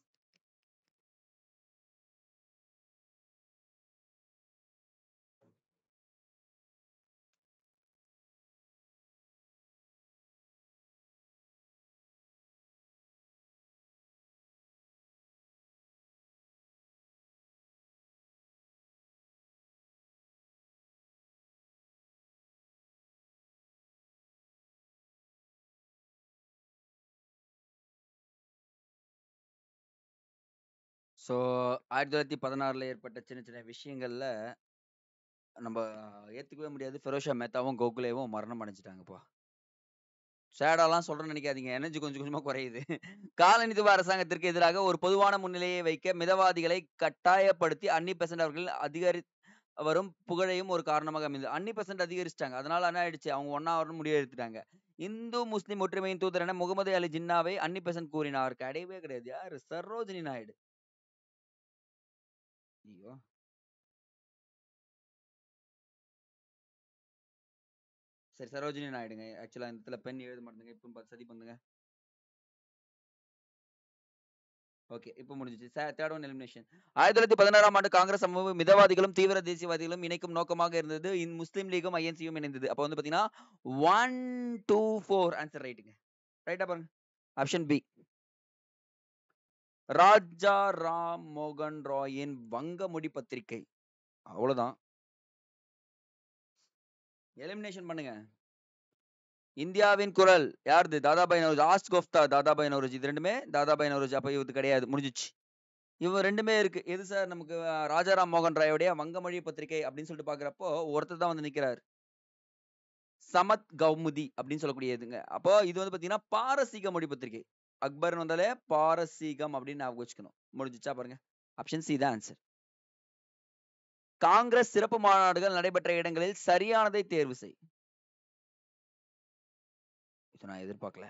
Speaker 1: ஸோ 1916ல ஏற்பட்ட சின்ன சின்ன விஷயங்கள்ல நம்ம ஏத்துக்கவே முடியாது. ஃபெரோஷா மேத்தாவும், கோகுலேவும் மரணம் அடைஞ்சுட்டாங்கப்பா. சேடாலாம் சொல்றேன்னு நினைக்காதீங்க. எனர்ஜி கொஞ்சம் கொஞ்சமா குறையுது. காலனித்துவ அரசாங்கத்திற்கு எதிராக ஒரு பொதுவான முன்னிலையை வைக்க மிதவாதிகளை கட்டாயப்படுத்தி அன்னி பெசன்ட் அவர்கள் வரும் புகழையும் ஒரு காரணமாக அமைந்தது. அன்னி பெசன்ட் அதிகரிச்சிட்டாங்க. அதனால என்ன ஆயிடுச்சு? அவங்க ஒண்ணா வரணும்னு முடிவு எடுத்துட்டாங்க. இந்து முஸ்லிம் ஒற்றுமையின் தூதர் என முகமது அலி ஜின்னாவை அன்னி பெசன்ட் கூறினார். கிடையவே கிடையாது. யாரு? சரோஜினி நாயுடு. ஐயோ! சரி சரோஜினி நாயுடுங்க. ஆக்சுவலா இந்த இடத்துல பெண் எழுத மாட்டேங்க. இப்ப பார்த்து சரி பண்ணுங்க. ஓகே. இப்ப முடிஞ்சுச்சு. Third one elimination. 1916ஆம் ஆண்டு காங்கிரஸ் அமைப்பு மிதவாதிகளும் தீவிர தேசியவாதிகளும் இணைக்கும் நோக்கமாக இருந்தது. முஸ்லிம் லீகும் ஐஎன்சியும் இணைந்தது. அப்ப வந்து பாத்தீங்கன்னா 1, 2, 4 ஆன்சர் ரைட்டுங்க. ரைட்டா பாருங்க. Option B. ராஜா ராம் மோகன் ராயின் வங்கமொழி பத்திரிகை. அவ்வளவுதான். எலிமினேஷன் பண்ணுங்க. இந்தியாவின் குரல் யாருது? தாதாபாய் நௌரோஜி. ஆஸ்க் கோஃப்தா தாதாபாய் நௌரோஜி. இது ரெண்டுமே தாதாபாய் நௌரோஜி. அப்ப இது கிடையாது. முடிஞ்சிச்சு. இவ 2மே இருக்கு. எது சார் நமக்கு ராஜாராம் மோகன் ராயோடைய வங்கமொழி பத்திரிகை அப்படின்னு சொல்லிட்டு பாக்குறப்போ ஒருத்தர் தான் வந்து நிக்கிறாரு. சமத் கௌமுதி அப்படின்னு சொல்லக்கூடியதுங்க. அப்போ இது வந்து பாத்தீங்கன்னா பாரசீக மொழி பத்திரிகை. அக்பர் வந்தாலே பாரசீகம் அப்படின்னு ஞாபகம் வச்சுக்கணும். முடிஞ்சிச்சா பாருங்க. ஆப்ஷன் சி தான் ஆன்சர். காங்கிரஸ் சிறப்பு மாநாடுகள் நடைபெற்ற இடங்களில் சரியானதை தேர்வு செய். இது நான் எதிர்பார்க்கல.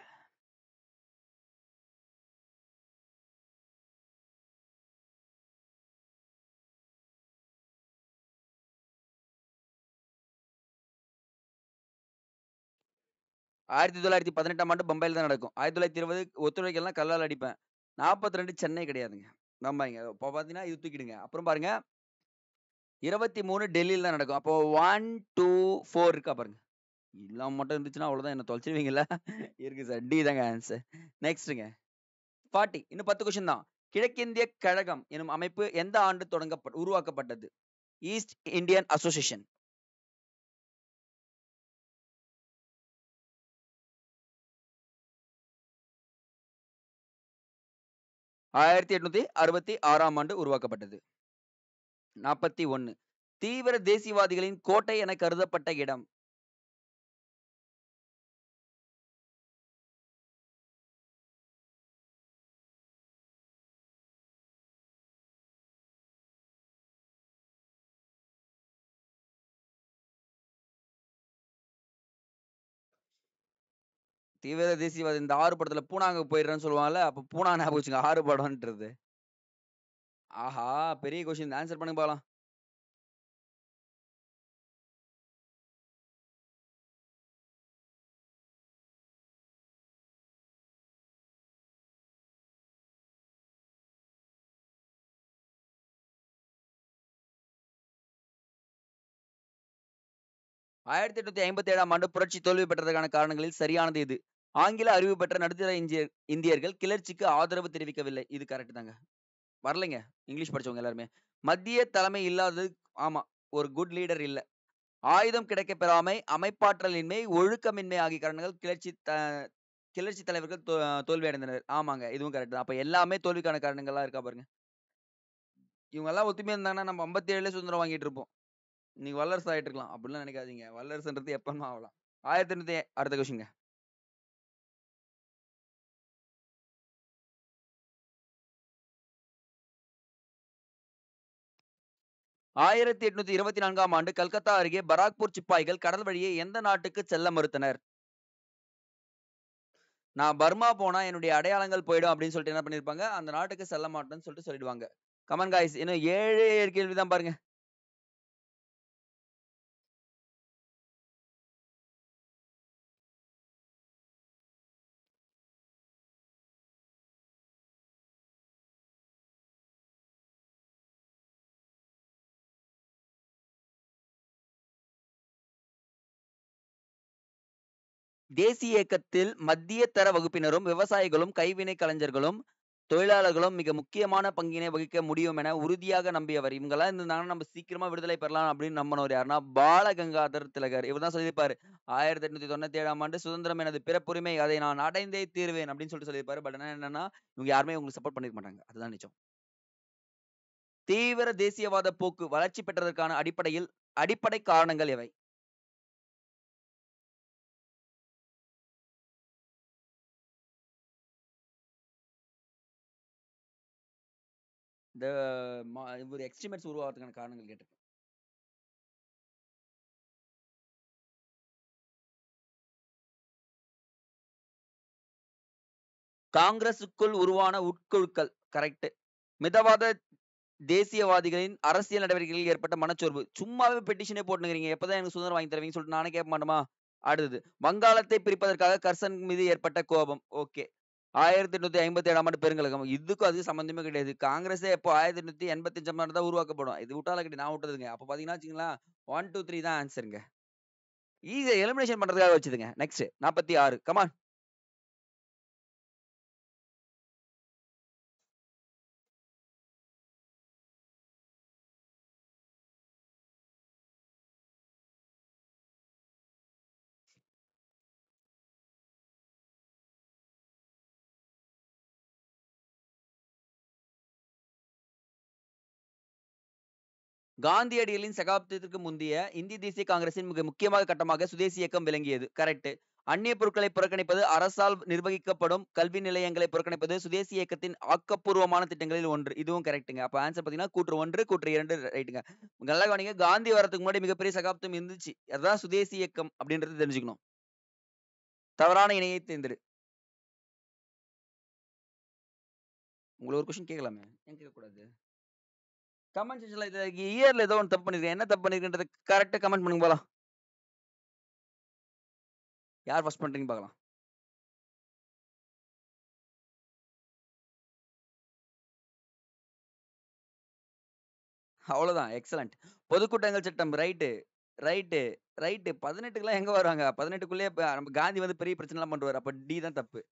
Speaker 1: ஆயிரத்தி 1918ஆம் ஆண்டு பம்பாயில தான் நடக்கும். 1920 ஒத்துழைக்கலாம் கல்லால் அடிப்பேன். 42 சென்னை கிடையாதுங்க. நம்பாங்க. இப்போ பாத்தீங்கன்னா இது தூக்கிடுங்க. அப்புறம் பாருங்க 23 டெல்லியில தான் நடக்கும். அப்போ 1, 2, 4 இருக்கா பாருங்க. இல்லாம மட்டும் இருந்துச்சுன்னா அவ்வளவுதான் என்ன தொலைச்சிருவீங்கல்ல. இருக்கு சார். டி தாங்க ஆன்சர். நெக்ஸ்ட்ங்க 40 இன்னும் 10 கொஸ்டின் தான். கிழக்கிந்திய கழகம் எனும் அமைப்பு எந்த ஆண்டு உருவாக்கப்பட்டது? East Indian Association. ஆயிரத்தி 866ஆம் ஆண்டு உருவாக்கப்பட்டது. 41 தீவிர தேசியவாதிகளின் கோட்டை என கருதப்பட்ட இடம். தீவிர தேசியவாதி இந்த 6 படத்துல பூனாங்க போயிடுறேன்னு சொல்லுவாங்கல்ல. அப்ப பூனா ஞாபகம் வச்சுங்க. 6 படம்ன்றது. ஆஹா! பெரிய கொஸ்டின். ஆன்சர் பண்ணுங்க பார்க்கலாம். ஆயிரத்தி 857ஆம் ஆண்டு புரட்சி தோல்வி பெற்றதற்கான காரணங்களில் சரியானது எது? ஆங்கில அறிவு பெற்ற நடுத்தர இந்தியர்கள் கிளர்ச்சிக்கு ஆதரவு தெரிவிக்கவில்லை. இது கரெக்ட் தாங்க. வரலைங்க. இங்கிலீஷ் படிச்சவங்க எல்லாருமே. மத்திய தலைமை இல்லாதது. ஆமா. ஒரு குட் லீடர் இல்ல. ஆயுதம் கிடைக்கப் பெறாமை, அமைப்பாற்றலின்மை, ஒழுக்கமின்மை ஆகிய காரணங்கள் கிளர்ச்சி தலைவர்கள் தோல்வி அடைந்தனர். ஆமாங்க. இதுவும் கரெக்ட் தான். அப்ப எல்லாமே தோல்விக்கான காரணங்களா இருக்கா பாருங்க. இவங்க எல்லாம் ஒத்துமையா இருந்தாங்கன்னா நம்ம 57ல சுதந்திரம் வாங்கிட்டு இருப்போம். நீங்க வல்லரசு ஆயிட்டு இருக்கலாம் அப்படிலாம் நினைக்காதீங்க. வல்லரசுன்றது எப்பவுமே ஆகலாம். 1800 அடுத்த கொஸ்டின்ங்க. 1824ஆம் ஆண்டு கல்கத்தா அருகே பராக்பூர் சிப்பாய்கள் கடல் வழியே எந்த நாட்டுக்கு செல்ல மறுத்தனர்? நான் பர்மா போனா என்னுடைய அடையாளங்கள் போயிடும் அப்படின்னு சொல்லிட்டு என்ன பண்ணிருப்பாங்க, அந்த நாட்டுக்கு செல்ல மாட்டேன்னு சொல்லிட்டு சொல்லிடுவாங்க. கமெண்ட் காய்ஸ், இன்னும் 7 கேள்வி தான் பாருங்க. தேசிய இயக்கத்தில் மத்திய தர வகுப்பினரும் விவசாயிகளும் கைவினை கலைஞர்களும் தொழிலாளர்களும் மிக முக்கியமான பங்கினை வகிக்க முடியும் என உறுதியாக நம்பியவர். இவங்கெல்லாம் இருந்தாங்கன்னா நம்ம சீக்கிரமா விடுதலை பெறலாம் அப்படின்னு நம்பினவர் யாருன்னா பாலகங்காதர் திலகர். இவர் தான் சொல்லியிருப்பாரு 1897ஆம் ஆண்டு சுதந்திரம் எனது பிறப்புரிமை, அதை நான் அடைந்தே தீருவேன் அப்படின்னு சொல்லிட்டு சொல்லியிருப்பாரு. பட் என்னன்னா இவங்க யாருமே உங்களுக்கு சப்போர்ட் பண்ணிருக்க மாட்டாங்க. அதுதான் நிஜம். தீவிர தேசியவாத போக்கு வளர்ச்சி பெற்றதற்கான அடிப்படை காரணங்கள் எவை? இந்த ஒரு எக்ஸ்ட்ரீமிஸ்ட் உருவாகிறதுக்கான காரணங்கள் கேட்டிருக்கேன். காங்கிரசுக்குள் உருவான உட்குழுக்கள் கரெக்ட். மிதவாத தேசியவாதிகளின் அரசியல் நடவடிக்கைகளில் ஏற்பட்ட மனச்சோர்வு. சும்மாவே பெட்டிஷனே போட்டுக்கிறீங்க, எப்பதான் எனக்கு சுதந்திரம் வாங்கி தருவீங்கன்னு சொல்லிட்டு நானே கேட்க மாட்டோமா? அடுத்தது வங்காளத்தை பிரிப்பதற்காக கர்சன் மீது ஏற்பட்ட கோபம். ஓகே. 1857ஆம் ஆண்டு பெருங்கலகம். இதுக்கும் அது சம்பந்தமே கிடையாது. காங்கிரஸே எப்போ 1885ஆம் ஆண்டு தான் உருவாக்கப்படும். இது விட்டால கிடையாது, நான் விட்டதுங்க. அப்ப பாத்தீங்கன்னா வச்சுங்களேன் 1 2 3 தான் ஆன்சருங்க. ஈஸியா எலிமினேஷன் பண்றதுக்காக வச்சதுங்க. Next 46 come on. காந்தியடிகளின் சகாப்தத்திற்கு முந்தைய இந்திய தேசிய காங்கிரசின் மிக முக்கியமான கட்டமாக சுதேசி இயக்கம் விளங்கியது. கரெக்ட். அந்நிய பொருட்களை புறக்கணிப்பது, அரசால் நிர்வகிக்கப்படும் கல்வி நிலையங்களை புறக்கணிப்பது சுதேசி இயக்கத்தின் ஆக்கப்பூர்வமான திட்டங்களில் ஒன்று. இதுவும் கரெக்ட்டுங்க. அப்ப ஆன்சர் பாத்தீங்கன்னா கூற்று 1 கூற்று 2 ரைட்டுங்க. நல்லா கவனிங்க, காந்தி வரதுக்கு முன்னாடி மிகப்பெரிய சகாப்தம் இருந்துச்சு. அதான் சுதேசி இயக்கம் அப்படின்றது தெரிஞ்சுக்கணும். தவறான இணையை தேர்ந்தெடு. உங்களை ஒரு கொஸ்டின் கேட்கலாமே, ஏன் கேட்கக்கூடாது? கமெண்ட் செக்ஷன்ல இது இயர்ல ஏதோ ஒன்று தப்பு பண்ணிருக்கேன். என்ன தப்பு பண்ணிருக்கேன்றது கரெக்டா கமெண்ட் பண்ணுங்க போலாம். யார் ஃபர்ஸ்ட் பண்றீங்க பார்க்கலாம். அவ்வளவுதான். எக்ஸலண்ட். பொதுக்கூட்டங்கள் சட்டம் ரைட்டு. ரைட்டு. ரைட்டு. 18க்குலாம் எங்க வருவாங்க? 18க்குள்ளேயே நம்ம காந்தி வந்து பெரிய பிரச்சனைலாம் பண்ணுவாரு. அப்ப டி தான் தப்பு.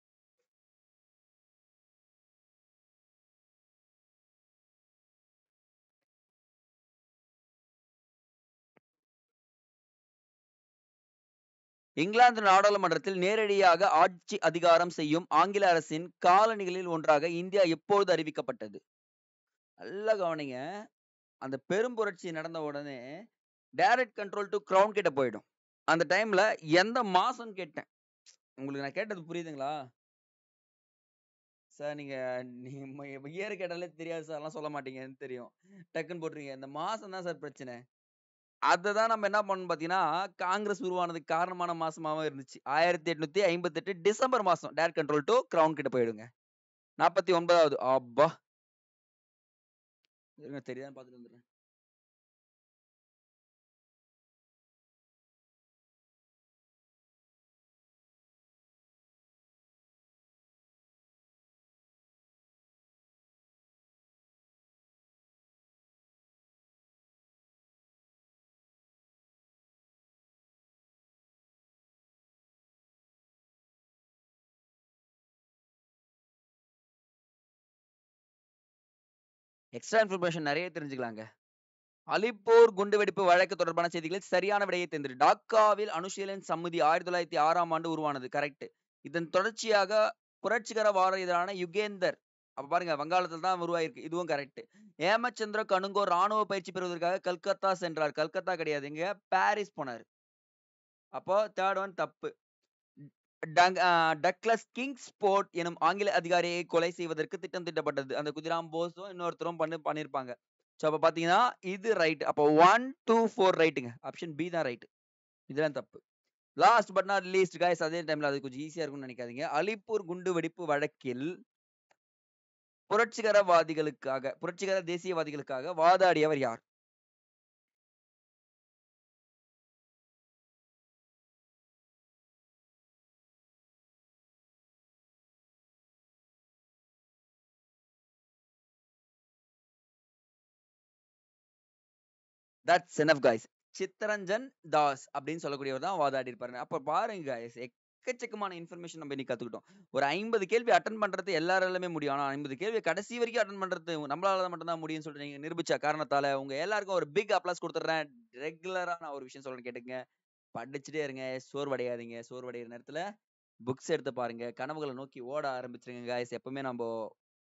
Speaker 1: இங்கிலாந்து நாடாளுமன்றத்தில் நேரடியாக ஆட்சி அதிகாரம் செய்யும் ஆங்கில அரசின் காலனிகளில் ஒன்றாக இந்தியா எப்பொழுது அறிவிக்கப்பட்டது? நல்லா கவனிங்க. அந்த பெரும் புரட்சி நடந்த உடனே டைரக்ட் கண்ட்ரோல் டு கிரவுன் கிட்ட போயிடும். அந்த டைம்ல எந்த மாசம் கேட்டேன். உங்களுக்கு நான் கேட்டது புரியுதுங்களா? சார் நீங்க இயர் கேட்டாலே தெரியாது சார், அதெல்லாம் சொல்ல மாட்டீங்கன்னு தெரியும். டக்குன்னு போட்டுருவீங்க. இந்த மாசம் தான் சார் பிரச்சனை. அததான் நம்ம என்ன பண்ணோம் பாத்தீங்கன்னா, காங்கிரஸ் உருவானதுக்கு காரணமான மாசமாவும் இருந்துச்சு. 1858 டிசம்பர் மாசம் டைரக்ட் கண்ட்ரோல் டூ கிரவுன் கிட்ட போயிடுங்க. 49வது அப்பா! இருங்க தெரியுதான்னு பாத்துட்டு வந்துடுறேன். எக்ஸ்ட்ரா இன்ஃபர்மேஷன் நெறைய தெரிஞ்சுக்கலாங்க. அலிப்பூர் குண்டுவெடிப்பு வழக்கு தொடர்பான செய்திகளில் சரியான விடையை தேர்ந்தெடு. டாக்காவில் அணுசீலன் சமிதி 1906ஆம் ஆண்டு உருவானது. கரெக்ட். இதன் தொடர்ச்சியாக புரட்சிகர வார இதழான யுகேந்தர் அப்ப பாருங்க வங்காளத்துல தான் உருவாயிருக்கு. இதுவும் கரெக்ட். ஏமச்சந்திர கனுங்கோ ராணுவ பயிற்சி பெறுவதற்காக கல்கத்தா சென்றார். கல்கத்தா கிடையாது. எங்க பாரிஸ் போனாரு. அப்போ 3rd ஒன் தப்பு. டக்ளஸ் கிங்ஸ்போர்ட் எனும் ஆங்கில அதிகாரியை கொலை செய்வதற்கு திட்டம் தீட்டப்பட்டது. அந்த குதிராம் போஸும் இன்னொருத்தரும் பண்ணிருப்பாங்க. சோ அப்ப பாத்தீங்கன்னா இது ரைட். அப்போ 1, 2, 4 ரைட்டுங்க. ஆப்ஷன் பி தான் ரைட். இதெல்லாம் தப்பு. Last but not least guys, அதே டைம்ல அது கொஞ்சம் ஈஸியா இருக்கும்னு நினைக்காதீங்க. அலிப்பூர் குண்டு வெடிப்பு வழக்கில் புரட்சிகர தேசியவாதிகளுக்காக வாதாடியவர் யார்? That's enough guys. Chittaranjan Das அப்படின்னு சொல்லக்கூடியவர் தான் வாதாடி இருப்பாரு. அப்ப பாருங்க கைஸ், எக்கச்சக்கமான இன்ஃபர்மேஷன் நம்ம இன்னைக்கு கத்துக்கிட்டோம். ஒரு 50 கேள்வி அட்டன் பண்றது எல்லாராலுமே முடியும். ஆனா 50 கேள்வி கடைசி வரைக்கும் அட்டன் பண்றது நம்மளால மட்டும் தான் முடியும்னு சொல்லிட்டு நீங்க நிரூபிச்ச காரணத்தால உங்க எல்லாருக்கும் ஒரு பிக் அப்ளாஸ் கொடுத்துறேன். ரெகுலரா நான் ஒரு விஷயம் சொல்றேன் கேட்டுங்க. படிச்சுட்டே இருங்க. சோர்வடையாதீங்க. சோர்வடைகிற நேரத்துல புக்ஸ் எடுத்து பாருங்க. கனவுகளை நோக்கி ஓட ஆரம்பிச்சிருங்க கைஸ். எப்பவுமே நம்ம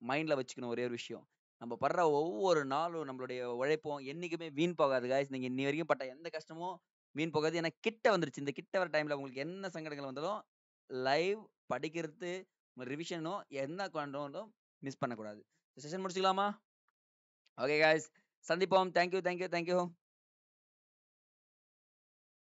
Speaker 1: மைண்ட்ல வச்சுக்கணும் ஒரே ஒரு விஷயம். நம்ம படுற ஒவ்வொரு நாளும் நம்மளுடைய உழைப்பும் என்னைக்குமே வீண் போகாது கைஸ். நீங்க இன்னி வரைக்கும் பட்ட எந்த கஷ்டமும் வீண் போகாது. ஏன்னா கிட்ட வந்துருச்சு. இந்த கிட்ட வர டைம்ல உங்களுக்கு என்ன சங்கடங்கள் வந்தாலும் லைவ் படிக்கிறது, ரிவிஷனும் என்ன கொண்டும் மிஸ் பண்ணக்கூடாது. செஷன் முடிச்சுக்கலாமா? ஓகே கைஸ், சந்திப்போம். தேங்க்யூ.